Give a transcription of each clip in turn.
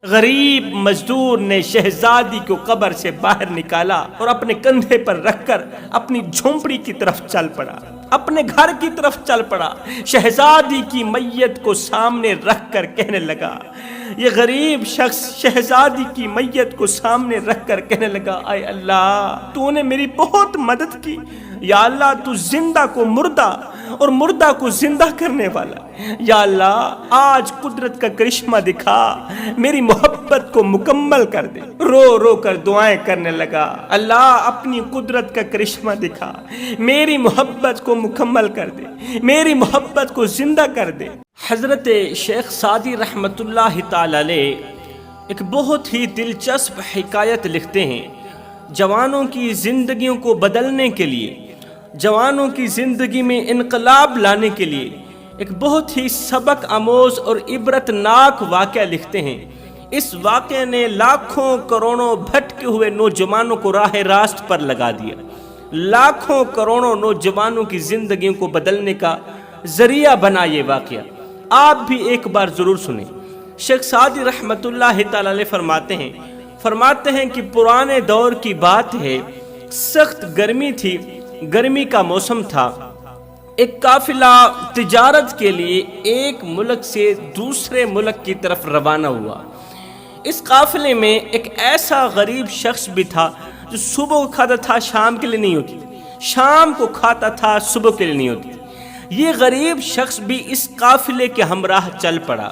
غریب مزدور نے شہزادی کو قبر سے باہر نکالا اور اپنے کندھے پر رکھ کر اپنی جھونپڑی کی طرف چل پڑا، اپنے گھر کی طرف چل پڑا۔ شہزادی کی میت کو سامنے رکھ کر کہنے لگا، یہ غریب شخص شہزادی کی میت کو سامنے رکھ کر کہنے لگا، اے اللہ تو نے میری بہت مدد کی، یا اللہ تو زندہ کو مردہ اور مردہ کو زندہ کرنے والا، یا اللہ آج قدرت کا کرشمہ دکھا، میری محبت کو مکمل کر دے۔ رو رو کر دعائیں کرنے لگا، اللہ اپنی قدرت کا کرشمہ دکھا، میری محبت کو مکمل کر دے، میری محبت کو زندہ کر دے۔ حضرت شیخ سعدی رحمۃ اللہ تعالی علیہ ایک بہت ہی دلچسپ حکایت لکھتے ہیں۔ جوانوں کی زندگیوں کو بدلنے کے لیے، جوانوں کی زندگی میں انقلاب لانے کے لیے ایک بہت ہی سبق آموز اور عبرت ناک واقعہ لکھتے ہیں۔ اس واقعے نے لاکھوں کروڑوں بھٹکے ہوئے نوجوانوں کو راہ راست پر لگا دیا، لاکھوں کروڑوں نوجوانوں کی زندگیوں کو بدلنے کا ذریعہ بنا یہ واقعہ۔ آپ بھی ایک بار ضرور سنیں۔ شیخ سعدی رحمۃ اللہ تعالی علیہ فرماتے ہیں کہ پرانے دور کی بات ہے، سخت گرمی تھی، گرمی کا موسم تھا۔ ایک قافلہ تجارت کے لیے ایک ملک سے دوسرے ملک کی طرف روانہ ہوا۔ اس قافلے میں ایک ایسا غریب شخص بھی تھا جو صبح کو کھاتا تھا، شام کے لیے نہیں ہوتی، شام کو کھاتا تھا، صبح کے لیے نہیں ہوتی۔ یہ غریب شخص بھی اس قافلے کے ہمراہ چل پڑا۔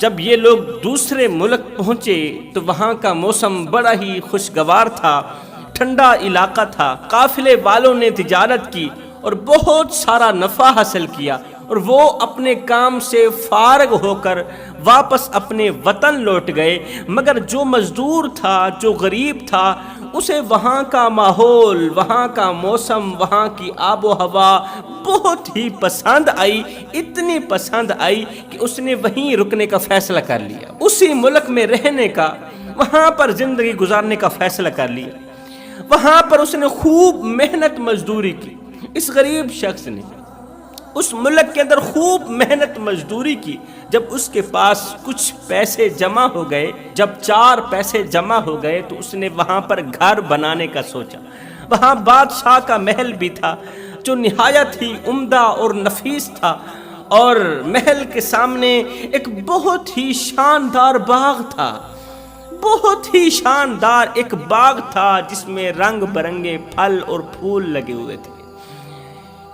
جب یہ لوگ دوسرے ملک پہنچے تو وہاں کا موسم بڑا ہی خوشگوار تھا، ٹھنڈا علاقہ تھا۔ قافلے والوں نے تجارت کی اور بہت سارا نفع حاصل کیا، اور وہ اپنے کام سے فارغ ہو کر واپس اپنے وطن لوٹ گئے۔ مگر جو مزدور تھا، جو غریب تھا، اسے وہاں کا ماحول، وہاں کا موسم، وہاں کی آب و ہوا بہت ہی پسند آئی، اتنی پسند آئی کہ اس نے وہیں رکنے کا فیصلہ کر لیا، اسی ملک میں رہنے کا، وہاں پر زندگی گزارنے کا فیصلہ کر لیا۔ وہاں پر اس نے خوب محنت مزدوری کی۔ اس غریب شخص نے اس ملک کے اندر خوب محنت مزدوری کی۔ جب اس کے پاس کچھ پیسے جمع ہو گئے، جب 4 پیسے جمع ہو گئے تو اس نے وہاں پر گھر بنانے کا سوچا۔ وہاں بادشاہ کا محل بھی تھا جو نہایت ہی عمدہ اور نفیس تھا، اور محل کے سامنے ایک بہت ہی شاندار باغ تھا، بہت ہی شاندار ایک باغ تھا جس میں رنگ برنگے پھل اور پھول لگے ہوئے تھے۔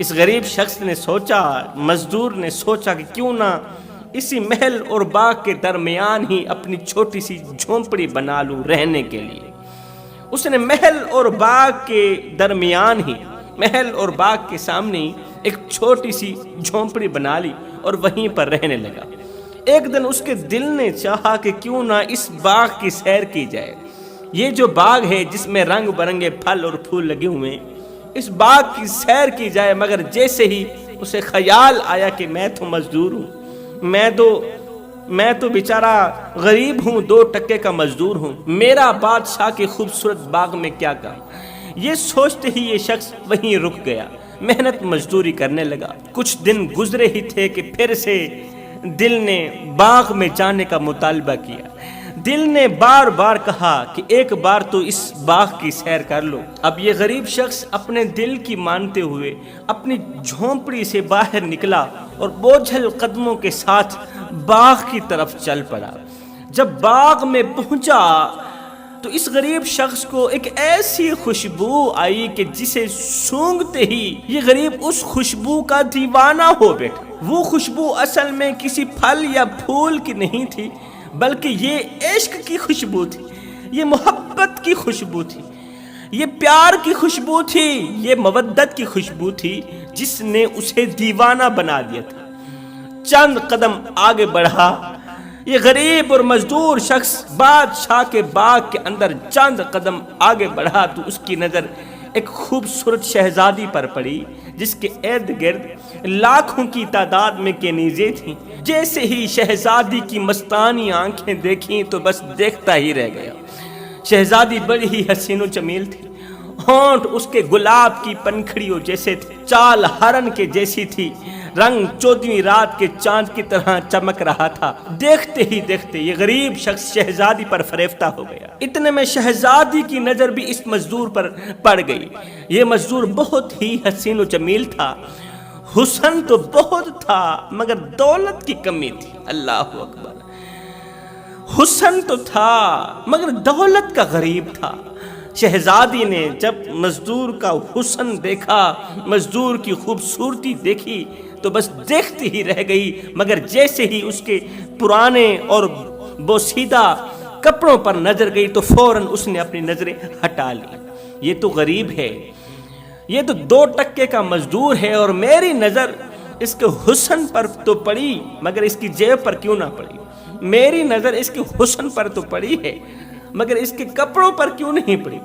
اس غریب شخص نے سوچا، مزدور نے سوچا کہ کیوں نہ اسی محل اور باغ کے درمیان ہی اپنی چھوٹی سی جھونپڑی بنا لوں رہنے کے لیے۔ اس نے محل اور باغ کے درمیان ہی، محل اور باغ کے سامنے ہی ایک چھوٹی سی جھونپڑی بنا لی اور وہیں پر رہنے لگا۔ ایک دن اس کے دل نے چاہا کہ کیوں نہ اس باغ کی سیر کی جائے۔ یہ جو باغ ہے جس میں رنگ برنگے پھل اور پھول لگے ہوئے ہیں، اس باغ کی سیر کی جائے۔ مگر جیسے ہی اسے خیال آیا کہ میں تو مزدور ہوں، میں تو بیچارہ غریب ہوں، 2 ٹکے کا مزدور ہوں، میرا بادشاہ کے خوبصورت باغ میں کیا کام۔ یہ سوچتے ہی یہ شخص وہیں رک گیا، محنت مزدوری کرنے لگا۔ کچھ دن گزرے ہی تھے کہ پھر سے دل نے باغ میں جانے کا مطالبہ کیا۔ دل نے بار بار کہا کہ ایک بار تو اس باغ کی سیر کر لو۔ اب یہ غریب شخص اپنے دل کی مانتے ہوئے اپنی جھونپڑی سے باہر نکلا اور بوجھل قدموں کے ساتھ باغ کی طرف چل پڑا۔ جب باغ میں پہنچا تو اس غریب شخص کو ایک ایسی خوشبو آئی کہ جسے سونگھتے ہی یہ غریب اس خوشبو کا دیوانہ ہو بیٹھا۔ وہ خوشبو اصل میں کسی پھل یا پھول کی نہیں تھی، بلکہ یہ عشق کی خوشبو تھی، یہ محبت کی خوشبو تھی، یہ پیار کی خوشبو تھی، یہ مودت کی خوشبو تھی جس نے اسے دیوانہ بنا دیا تھا۔ چند قدم آگے بڑھا، یہ غریب اور مزدور شخص بادشاہ کے باغ کے اندر چند قدم آگے بڑھا تو اس کی نظر ایک خوبصورت شہزادی پر پڑی جس کے ارد گرد لاکھوں کی تعداد میں کنیزیں تھیں۔ جیسے ہی شہزادی کی مستانی آنکھیں دیکھیں تو بس دیکھتا ہی رہ گیا۔ شہزادی بڑی ہی حسین و جمیل تھی، ہونٹ اس کے گلاب کی پنکھڑیوں جیسے تھے، چال ہرن کے جیسی تھی، رنگ 14ویں رات کے چاند کی طرح چمک رہا تھا۔ دیکھتے ہی دیکھتے یہ غریب شخص شہزادی پر فریفتہ ہو گیا۔ اتنے میں شہزادی کی نظر بھی اس مزدور پر پڑ گئی۔ یہ مزدور بہت ہی حسین و جمیل تھا، حسن تو بہت تھا مگر دولت کی کمی تھی۔ اللہ اکبر، حسن تو تھا مگر دولت کا غریب تھا۔ شہزادی نے جب مزدور کا حسن دیکھا، مزدور کی خوبصورتی دیکھی تو بس دیکھتی ہی رہ گئی، مگر جیسے ہی اس کے پرانے اور بوسیدہ کپڑوں پر نظر گئی تو فوراً اس نے اپنی نظریں ہٹا لی۔ یہ تو غریب ہے، یہ تو 2 ٹکے کا مزدور ہے اور میری نظر اس کے حسن پر تو پڑی مگر اس کی جیب پر کیوں نہ پڑی؟ میری نظر اس کے حسن پر تو پڑی ہے مگر اس کے کپڑوں پر کیوں نہیں پڑی؟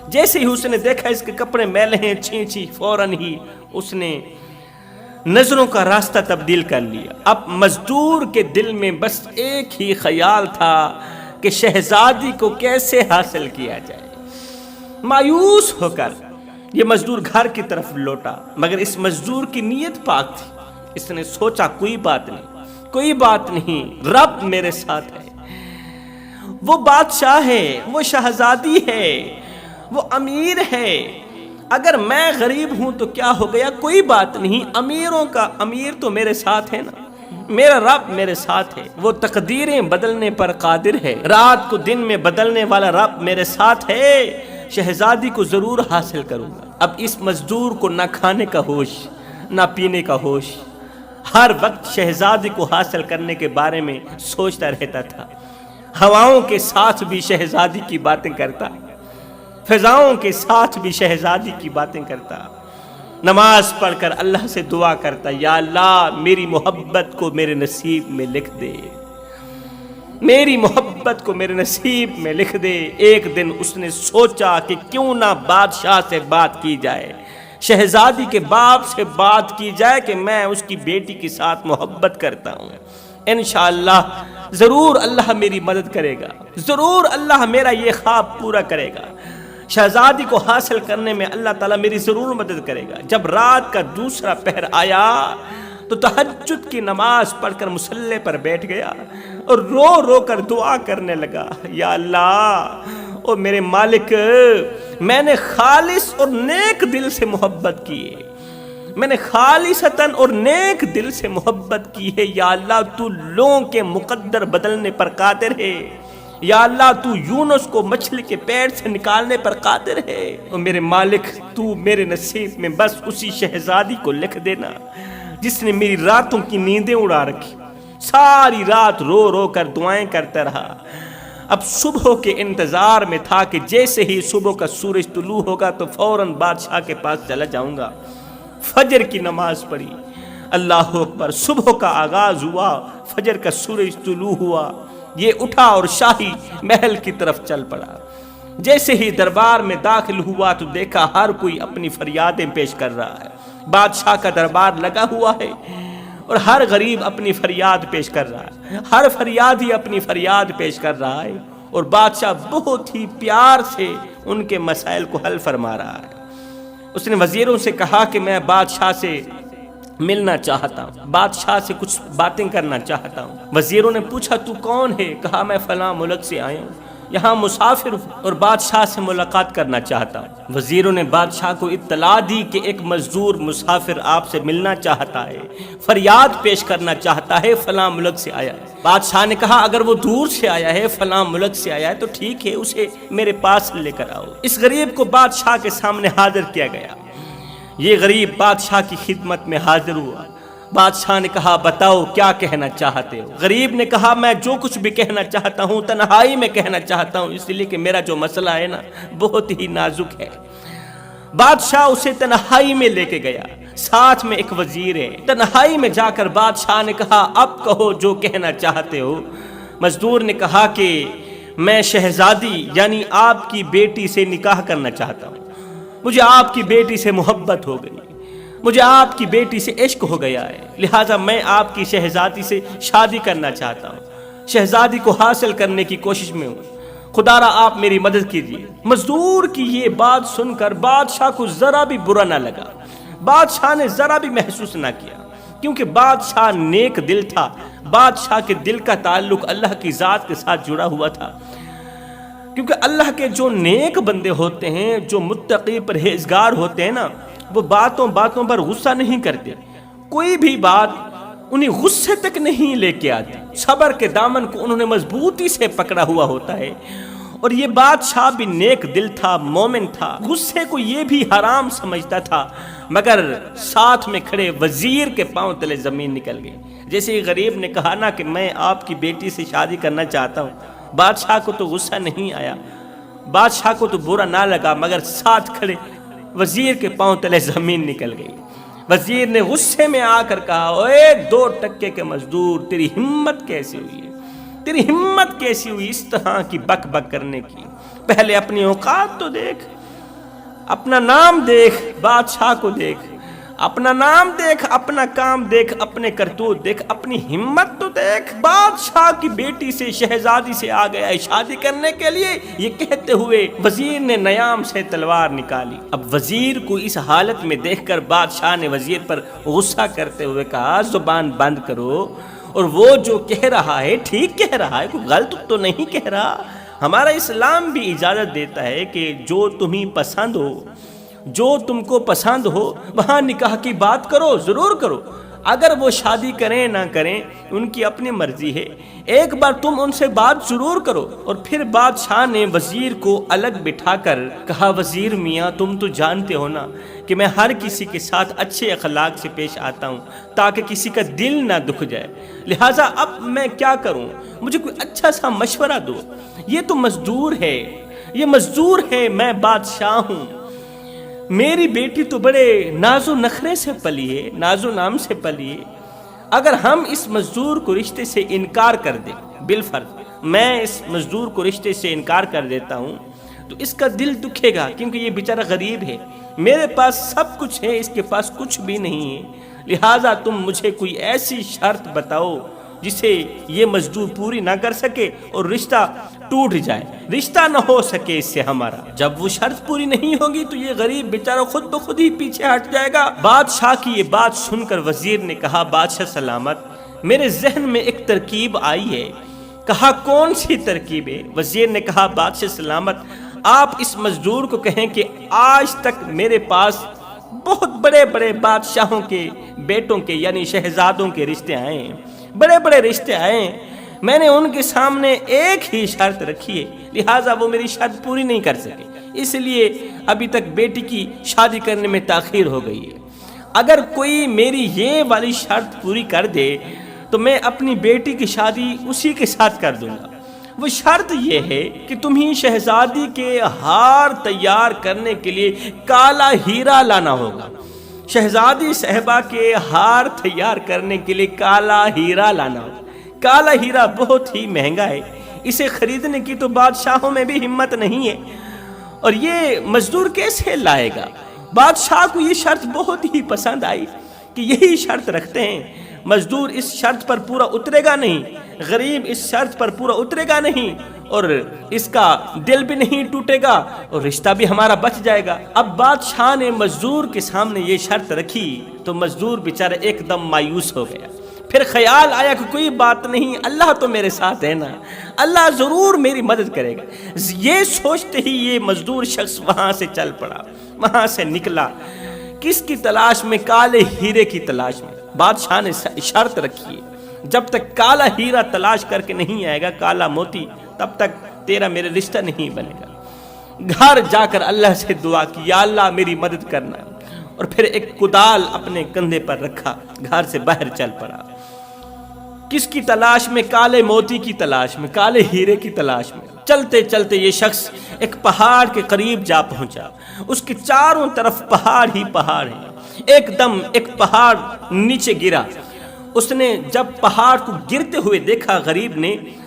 جیسے ہی اس نے دیکھا اس کے کپڑے میلے ہیں، چھی فوراً ہی اس نے نظروں کا راستہ تبدیل کر لیا۔ اب مزدور کے دل میں بس ایک ہی خیال تھا کہ شہزادی کو کیسے حاصل کیا جائے۔ مایوس ہو کر یہ مزدور گھر کی طرف لوٹا، مگر اس مزدور کی نیت پاک تھی۔ اس نے سوچا کوئی بات نہیں، رب میرے ساتھ ہے، وہ بادشاہ ہے، وہ شہزادی ہے، وہ امیر ہے۔ اگر میں غریب ہوں تو کیا ہو گیا، کوئی بات نہیں، امیروں کا امیر تو میرے ساتھ ہے نا، میرا رب میرے ساتھ ہے، وہ تقدیریں بدلنے پر قادر ہے، رات کو دن میں بدلنے والا رب میرے ساتھ ہے، شہزادی کو ضرور حاصل کروں گا۔ اب اس مزدور کو نہ کھانے کا ہوش نہ پینے کا ہوش، ہر وقت شہزادی کو حاصل کرنے کے بارے میں سوچتا رہتا تھا۔ ہواؤں کے ساتھ بھی شہزادی کی باتیں کرتا، فضاؤں کے ساتھ بھی شہزادی کی باتیں کرتا، نماز پڑھ کر اللہ سے دعا کرتا، یا اللہ میری محبت کو میرے نصیب میں لکھ دے، میری محبت کو میرے نصیب میں لکھ دے۔ ایک دن اس نے سوچا کہ کیوں نہ بادشاہ سے بات کی جائے، شہزادی کے باپ سے بات کی جائے کہ میں اس کی بیٹی کے ساتھ محبت کرتا ہوں، انشاءاللہ ضرور اللہ میری مدد کرے گا، ضرور اللہ میرا یہ خواب پورا کرے گا، شہزادی کو حاصل کرنے میں اللہ تعالیٰ میری ضرور مدد کرے گا۔ جب رات کا دوسرا پہر آیا تو تہجد کی نماز پڑھ کر مصلی پر بیٹھ گیا اور رو رو کر دعا کرنے لگا، یا اللہ او میرے مالک، میں نے خالص اور نیک دل سے محبت کی ہے، میں نے خالصتاً اور نیک دل سے محبت کی ہے، یا اللہ تو لوگوں کے مقدر بدلنے پر قادر ہے، یا اللہ تو یونس کو مچھلی کے پیٹ سے نکالنے پر قادر ہے، اور میرے مالک تو میرے نصیب میں بس اسی شہزادی کو لکھ دینا جس نے میری راتوں کی نیندیں اڑا رکھی۔ ساری رات رو رو کر دعائیں کرتا رہا۔ اب صبح کے انتظار میں تھا کہ جیسے ہی صبح کا سورج طلوع ہوگا تو فوراً بادشاہ کے پاس چلا جاؤں گا۔ فجر کی نماز پڑھی، اللہ اکبر، صبح کا آغاز ہوا، فجر کا سورج طلوع ہوا، یہ اٹھا اور شاہی محل کی طرف چل پڑا۔ جیسے ہی دربار میں داخل ہوا تو دیکھا ہر کوئی اپنی فریادیں پیش کر رہا ہے، بادشاہ کا دربار لگا ہوا ہے اور ہر غریب اپنی فریاد پیش کر رہا ہے، ہر فریادی اپنی فریاد پیش کر رہا ہے، اور بادشاہ بہت ہی پیار سے ان کے مسائل کو حل فرما رہا ہے۔ اس نے وزیروں سے کہا کہ میں بادشاہ سے ملنا چاہتا ہوں، بادشاہ سے کچھ باتیں کرنا چاہتا ہوں۔ وزیروں نے پوچھا تو کون ہے؟ کہا میں فلاں ملک سے آیا ہوں، یہاں مسافر ہوں اور بادشاہ سے ملاقات کرنا چاہتا ہوں۔ وزیروں نے بادشاہ کو اطلاع دی کہ ایک مزدور مسافر آپ سے ملنا چاہتا ہے، فریاد پیش کرنا چاہتا ہے، فلاں ملک سے آیا ہے۔ بادشاہ نے کہا اگر وہ دور سے آیا ہے، فلاں ملک سے آیا ہے تو ٹھیک ہے، اسے میرے پاس لے کر آؤ۔ اس غریب کو بادشاہ کے سامنے حاضر کیا گیا۔ یہ غریب بادشاہ کی خدمت میں حاضر ہوا۔ بادشاہ نے کہا بتاؤ کیا کہنا چاہتے ہو؟ غریب نے کہا میں جو کچھ بھی کہنا چاہتا ہوں تنہائی میں کہنا چاہتا ہوں، اس لیے کہ میرا جو مسئلہ ہے نا بہت ہی نازک ہے۔ بادشاہ اسے تنہائی میں لے کے گیا، ساتھ میں ایک وزیر ہے۔ تنہائی میں جا کر بادشاہ نے کہا اب کہو جو کہنا چاہتے ہو۔ مزدور نے کہا کہ میں شہزادی یعنی آپ کی بیٹی سے نکاح کرنا چاہتا ہوں، مجھے آپ کی بیٹی سے محبت ہو گئی، مجھے آپ کی بیٹی سے عشق ہو گیا ہے، لہٰذا میں آپ کی شہزادی سے شادی کرنا چاہتا ہوں، شہزادی کو حاصل کرنے کی کوشش میں ہوں، خدا را آپ میری مدد کیجیے۔ مزدور کی یہ بات سن کر بادشاہ کو ذرا بھی برا نہ لگا، بادشاہ نے ذرا بھی محسوس نہ کیا، کیونکہ بادشاہ نیک دل تھا، بادشاہ کے دل کا تعلق اللہ کی ذات کے ساتھ جڑا ہوا تھا، کیونکہ اللہ کے جو نیک بندے ہوتے ہیں، جو متقی پرہیزگار ہوتے ہیں نا، وہ باتوں باتوں پر غصہ نہیں کرتے، کوئی بھی بات انہیں غصے تک نہیں لے کے آتی، صبر کے دامن کو انہوں نے مضبوطی سے پکڑا ہوا ہوتا ہے۔ اور یہ بادشاہ بھی نیک دل تھا، مومن تھا، غصے کو یہ بھی حرام سمجھتا تھا، مگر ساتھ میں کھڑے وزیر کے پاؤں تلے زمین نکل گئی۔ جیسے ہی غریب نے کہا نا کہ میں آپ کی بیٹی سے شادی کرنا چاہتا ہوں، بادشاہ کو تو غصہ نہیں آیا، بادشاہ کو تو برا نہ لگا، مگر ساتھ کھڑے وزیر کے پاؤں تلے زمین نکل گئی۔ وزیر نے غصے میں آ کر کہا، اوے 2 ٹکے کے مزدور، تیری ہمت کیسے ہوئی ہے، تیری ہمت کیسی ہوئی اس طرح کی بک بک کرنے کی؟ پہلے اپنی اوقات تو دیکھ، اپنا نام دیکھ، بادشاہ کو دیکھ، اپنا نام دیکھ، اپنا کام دیکھ، اپنے کرتوت دیکھ، اپنی ہمت تو دیکھ۔ بادشاہ کی بیٹی سے، شہزادی سے آ گیا ہے شادی کرنے کے لیے، یہ کہتے ہوئے وزیر نے نیام سے تلوار نکالی۔ اب وزیر کو اس حالت میں دیکھ کر بادشاہ نے وزیر پر غصہ کرتے ہوئے کہا، زبان بند کرو، اور وہ جو کہہ رہا ہے ٹھیک کہہ رہا ہے، کوئی غلط تو نہیں کہہ رہا۔ ہمارا اسلام بھی اجازت دیتا ہے کہ جو تمہیں پسند ہو، جو تم کو پسند ہو، وہاں نکاح کی بات کرو، ضرور کرو۔ اگر وہ شادی کریں نہ کریں ان کی اپنی مرضی ہے، ایک بار تم ان سے بات ضرور کرو۔ اور پھر بادشاہ نے وزیر کو الگ بٹھا کر کہا، وزیر میاں تم تو جانتے ہو نا کہ میں ہر کسی کے ساتھ اچھے اخلاق سے پیش آتا ہوں تاکہ کسی کا دل نہ دکھ جائے، لہٰذا اب میں کیا کروں، مجھے کوئی اچھا سا مشورہ دو۔ یہ تو مزدور ہے، یہ مزدور ہے، میں بادشاہ ہوں، میری بیٹی تو بڑے ناز و نخرے سے پلی ہے، ناز و نام سے پلی ہے، اگر ہم اس مزدور کو رشتے سے انکار کر دیں، بالفرض میں اس مزدور کو رشتے سے انکار کر دیتا ہوں تو اس کا دل دکھے گا، کیونکہ یہ بیچارہ غریب ہے، میرے پاس سب کچھ ہے، اس کے پاس کچھ بھی نہیں ہے، لہٰذا تم مجھے کوئی ایسی شرط بتاؤ جسے یہ مزدور پوری نہ کر سکے اور رشتہ ٹوٹ جائے، رشتہ نہ ہو سکے اس سے ہمارا۔ جب وہ شرط پوری نہیں ہوگی تو یہ غریب بیچارہ خود بخود ہی پیچھے ہٹ جائے گا۔ بادشاہ کی یہ بات سن کر وزیر نے کہا، بادشاہ سلامت، میرے ذہن میں ایک ترکیب آئی ہے۔ کہا کون سی ترکیب ہے؟ وزیر نے کہا، بادشاہ سلامت آپ اس مزدور کو کہیں کہ آج تک میرے پاس بہت بڑے بڑے بادشاہوں کے بیٹوں کے یعنی شہزادوں کے رشتے آئے ہیں، بڑے بڑے رشتے آئے ہیں، میں نے ان کے سامنے ایک ہی شرط رکھی ہے، لہٰذا وہ میری شرط پوری نہیں کر سکے، اس لیے ابھی تک بیٹی کی شادی کرنے میں تاخیر ہو گئی ہے۔ اگر کوئی میری یہ والی شرط پوری کر دے تو میں اپنی بیٹی کی شادی اسی کے ساتھ کر دوں گا۔ وہ شرط یہ ہے کہ تمہیں شہزادی کے ہار تیار کرنے کے لیے کالا ہیرا لانا ہوگا، شہزادی صاحبہ کے ہار تیار کرنے کے لیے کالا ہیرا لانا ہوگا۔ کالا ہیرا بہت ہی مہنگا ہے، اسے خریدنے کی تو بادشاہوں میں بھی ہمت نہیں ہے، اور یہ مزدور کیسے لائے گا؟ بادشاہ کو یہ شرط بہت ہی پسند آئی کہ یہی شرط رکھتے ہیں، مزدور اس شرط پر پورا اترے گا نہیں، غریب اس شرط پر پورا اترے گا نہیں، اور اس کا دل بھی نہیں ٹوٹے گا اور رشتہ بھی ہمارا بچ جائے گا۔ اب بادشاہ نے مزدور کے سامنے یہ شرط رکھی تو مزدور بیچارہ ایک دم مایوس ہو گیا۔ پھر خیال آیا کہ کوئی بات نہیں، اللہ تو میرے ساتھ ہے نا، اللہ ضرور میری مدد کرے گا۔ یہ سوچتے ہی یہ مزدور شخص وہاں سے چل پڑا، وہاں سے نکلا، کس کی تلاش میں؟ کالے ہیرے کی تلاش میں۔ بادشاہ نے شرط رکھی ہے، جب تک کالا ہیرا تلاش کر کے نہیں آئے گا، کالا موتی، تب تک تیرا میرے رشتہ نہیں بنے گا۔ گھر جا کر اللہ سے دعا کی، یا اللہ میری مدد کرنا، اور پھر ایک کدال اپنے کندھے پر رکھا، گھر سے باہر چل پڑا۔ کس کی تلاش میں؟ کالے موتی کی تلاش میں، کالے ہیرے کی تلاش میں۔ چلتے چلتے یہ شخص ایک پہاڑ کے قریب جا پہنچا، اس کے چاروں طرف پہاڑ ہی پہاڑ ہیں۔ ایک دم ایک پہاڑ نیچے گرا، اس نے جب پہاڑ کو گرتے ہوئے دیکھا غریب نے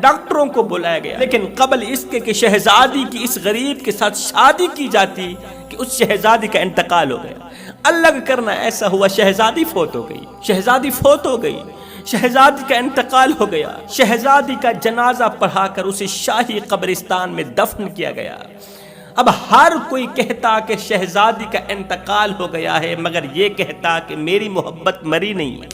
ڈاکٹروں کو بلایا گیا، لیکن قبل اس کے کہ شہزادی کی اس غریب کے ساتھ شادی کی جاتی کہ اس شہزادی کا انتقال ہو گیا۔ اللہ کا کرنا ایسا ہوا، شہزادی فوت ہو گئی، شہزادی فوت ہو گئی، شہزادی کا انتقال ہو گیا۔ شہزادی کا جنازہ پڑھا کر اسے شاہی قبرستان میں دفن کیا گیا۔ اب ہر کوئی کہتا کہ شہزادی کا انتقال ہو گیا ہے، مگر یہ کہتا کہ میری محبت مری نہیں ہے۔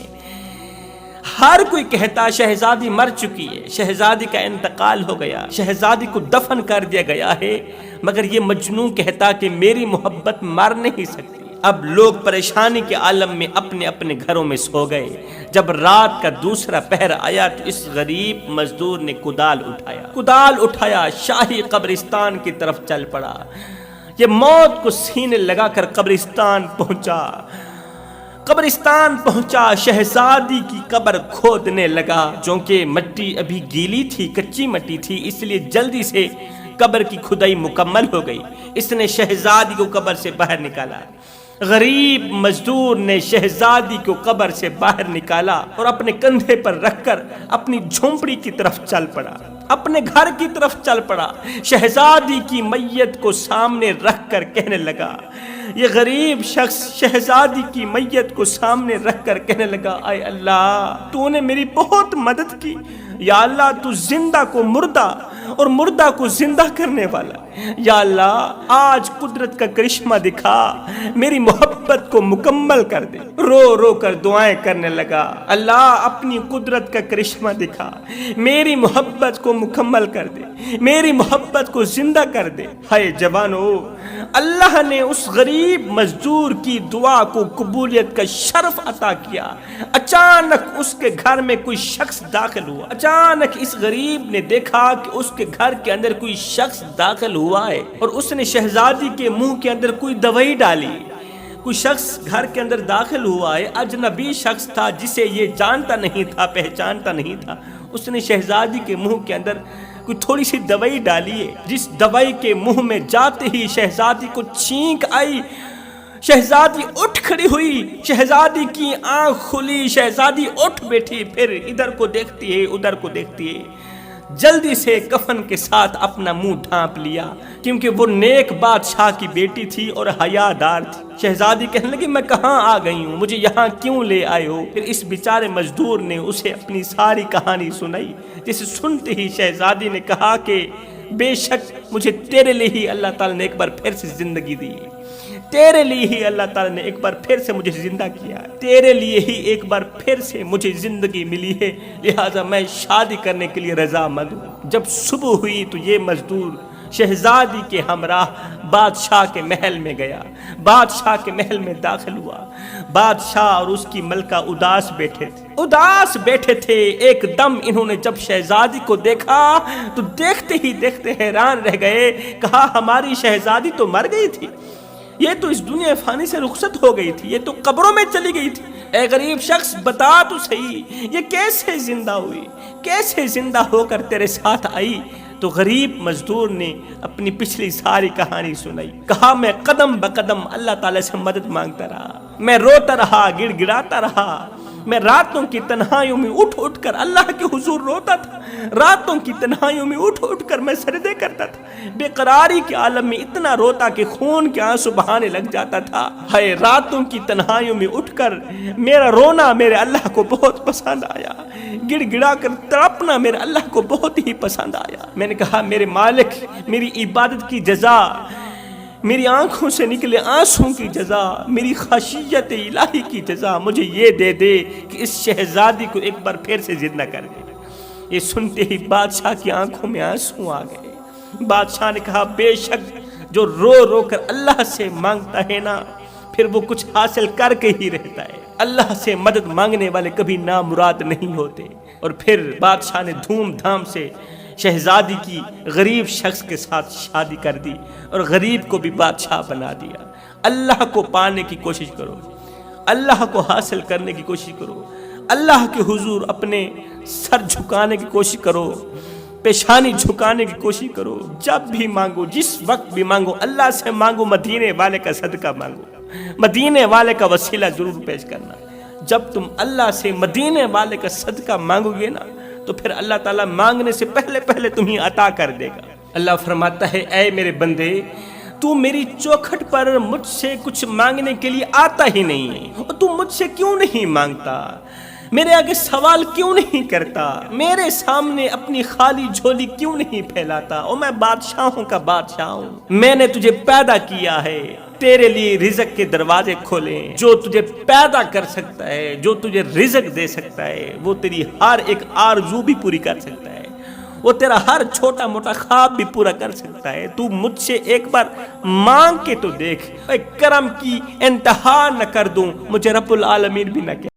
ہر کوئی کہتا شہزادی مر چکی ہے، شہزادی کا انتقال ہو گیا، شہزادی کو دفن کر دیا گیا ہے، مگر یہ مجنون کہتا کہ میری محبت مر نہیں سکتی۔ اب لوگ پریشانی کے عالم میں اپنے اپنے گھروں میں سو گئے۔ جب رات کا دوسرا پہر آیا تو اس غریب مزدور نے کدال اٹھایا شاہی قبرستان کی طرف چل پڑا۔ یہ موت کو سینے لگا کر قبرستان پہنچا، شہزادی کی قبر کھودنے لگا۔ چونکہ مٹی ابھی گیلی تھی، کچی مٹی تھی، اس لیے جلدی سے قبر کی کھدائی مکمل ہو گئی۔ اس نے شہزادی کو قبر سے باہر نکالا۔ غریب مزدور نے شہزادی کو قبر سے باہر نکالا اور اپنے کندھے پر رکھ کر اپنی جھونپڑی کی طرف چل پڑا، اپنے گھر کی طرف چل پڑا۔ شہزادی کی میت کو سامنے رکھ کر کہنے لگا، یہ غریب شخص شہزادی کی میت کو سامنے رکھ کر کہنے لگا، اے اللہ تو نے میری بہت مدد کی، یا اللہ تو زندہ کو مردہ اور مردہ کو زندہ کرنے والا، یا اللہ آج قدرت کا کرشمہ دکھا، میری محبت کو مکمل کر دے۔ رو رو کر دعائیں کرنے لگا، اللہ اپنی قدرت کا کرشمہ دکھا، میری محبت کو مکمل کر دے، میری محبت کو زندہ کر دے۔ ہائے جوانو، اللہ نے اس غریب مزدور کی دعا کو قبولیت کا شرف عطا کیا۔ اچانک اس کے گھر میں کوئی شخص داخل ہوا۔ اچانک اس غریب نے دیکھا کہ اس کے گھر کے اندر کوئی شخص داخل ہوا ہے اور اس نے شہزادی کے منہ کے اندر کوئی دوائی ڈالی۔ کوئی شخص گھر کے اندر داخل ہوا ہے، اجنبی شخص تھا جسے یہ جانتا نہیں تھا، پہچانتا نہیں تھا۔ اس نے شہزادی کے منہ کے اندر کوئی تھوڑی سی دوائی ڈالی ہے، جس دوائی کے منہ میں جاتے ہی شہزادی کو چھینک آئی۔ شہزادی اٹھ کھڑی ہوئی، شہزادی کی آنکھ کھلی، شہزادی اٹھ بیٹھی، پھر ادھر کو دیکھتی ہے ادھر کو دیکھتی ہے، جلدی سے کفن کے ساتھ اپنا منہ ڈھانپ لیا، کیونکہ وہ نیک بادشاہ کی بیٹی تھی اور حیادار تھی۔ شہزادی کہنے لگی، میں کہاں آ گئی ہوں، مجھے یہاں کیوں لے آئے ہو؟ پھر اس بیچارے مزدور نے اسے اپنی ساری کہانی سنائی، جسے سنتے ہی شہزادی نے کہا کہ بے شک مجھے تیرے لیے ہی اللہ تعالیٰ نے ایک بار پھر سے زندگی دی، تیرے لیے ہی اللہ تعالیٰ نے ایک بار پھر سے مجھے زندہ کیا، تیرے لیے ہی ایک بار پھر سے مجھے زندگی ملی ہے، لہٰذا میں شادی کرنے کے لیے رضامند ہوں۔ جب صبح ہوئی تو یہ مزدور شہزادی کے ہمراہ بادشاہ کے محل میں گیا، بادشاہ کے محل میں داخل ہوا۔ بادشاہ اور اس کی ملکہ اداس بیٹھے تھے۔ ایک دم انہوں نے جب شہزادی کو دیکھا تو دیکھتے ہی دیکھتے حیران رہ گئے، کہا ہماری شہزادی تو مر گئی تھی، یہ تو اس دنیا فانی سے رخصت ہو گئی تھی، یہ تو قبروں میں چلی گئی تھی۔ اے غریب شخص بتا تو صحیح، یہ کیسے زندہ ہوئی، کیسے زندہ ہو کر تیرے ساتھ آئی؟ تو غریب مزدور نے اپنی پچھلی ساری کہانی سنائی۔ کہا میں قدم بقدم اللہ تعالیٰ سے مدد مانگتا رہا، میں روتا رہا، گڑ گڑاتا رہا، میں راتوں کی تنہائیوں میں اٹھ کر اللہ کے حضور روتا تھا، راتوں کی تنہائیوں میں اٹھ کر میں سجدے کرتا تھا، بے قراری کے عالم میں اتنا روتا کہ خون کے آنسو بہانے لگ جاتا تھا۔ ہائے راتوں کی تنہائیوں میں اٹھ کر میرا رونا میرے اللہ کو بہت پسند آیا، گڑ گڑا کر تڑپنا میرے اللہ کو بہت ہی پسند آیا۔ میں نے کہا میرے مالک، میری عبادت کی جزا، میری آنکھوں سے نکلے آنسوں کی جزا، میری خشیت الہی کی جزا مجھے یہ دے دے کہ اس شہزادی کو ایک بار پھر سے زندہ کر دے۔ یہ سنتے ہی بادشاہ کی آنکھوں میں آنسو آ گئے۔ بادشاہ نے کہا بے شک جو رو رو کر اللہ سے مانگتا ہے نا، پھر وہ کچھ حاصل کر کے ہی رہتا ہے۔ اللہ سے مدد مانگنے والے کبھی نامراد نہیں ہوتے۔ اور پھر بادشاہ نے دھوم دھام سے شہزادی کی غریب شخص کے ساتھ شادی کر دی اور غریب کو بھی بادشاہ بنا دیا۔ اللہ کو پانے کی کوشش کرو، اللہ کو حاصل کرنے کی کوشش کرو، اللہ کے حضور اپنے سر جھکانے کی کوشش کرو، پیشانی جھکانے کی کوشش کرو۔ جب بھی مانگو، جس وقت بھی مانگو، اللہ سے مانگو، مدینے والے کا صدقہ مانگو، مدینے والے کا وسیلہ ضرور پیش کرنا۔ جب تم اللہ سے مدینے والے کا صدقہ مانگو گے نا تو پھر اللہ تعالیٰ مانگنے سے پہلے پہلے تمہیں عطا کر دے گا۔ اللہ فرماتا ہے اے میرے بندے، تو میری چوکھٹ پر مجھ سے کچھ مانگنے کے لیے آتا ہی نہیں، اور تو مجھ سے کیوں نہیں مانگتا، میرے آگے سوال کیوں نہیں کرتا، میرے سامنے اپنی خالی جھولی کیوں نہیں پھیلاتا، اور میں بادشاہوں کا بادشاہ ہوں، میں نے تجھے پیدا کیا ہے تیرے لیے رزق کے دروازے کھولیں۔ جو تجھے پیدا کر سکتا ہے، جو تجھے رزق دے سکتا ہے، وہ تیری ہر ایک آرزو بھی پوری کر سکتا ہے، وہ تیرا ہر چھوٹا موٹا خواب بھی پورا کر سکتا ہے۔ تو مجھ سے ایک بار مانگ کے تو دیکھ، کرم کی انتہا نہ کر دوں، مجھے رب العالمین بھی نہ کہ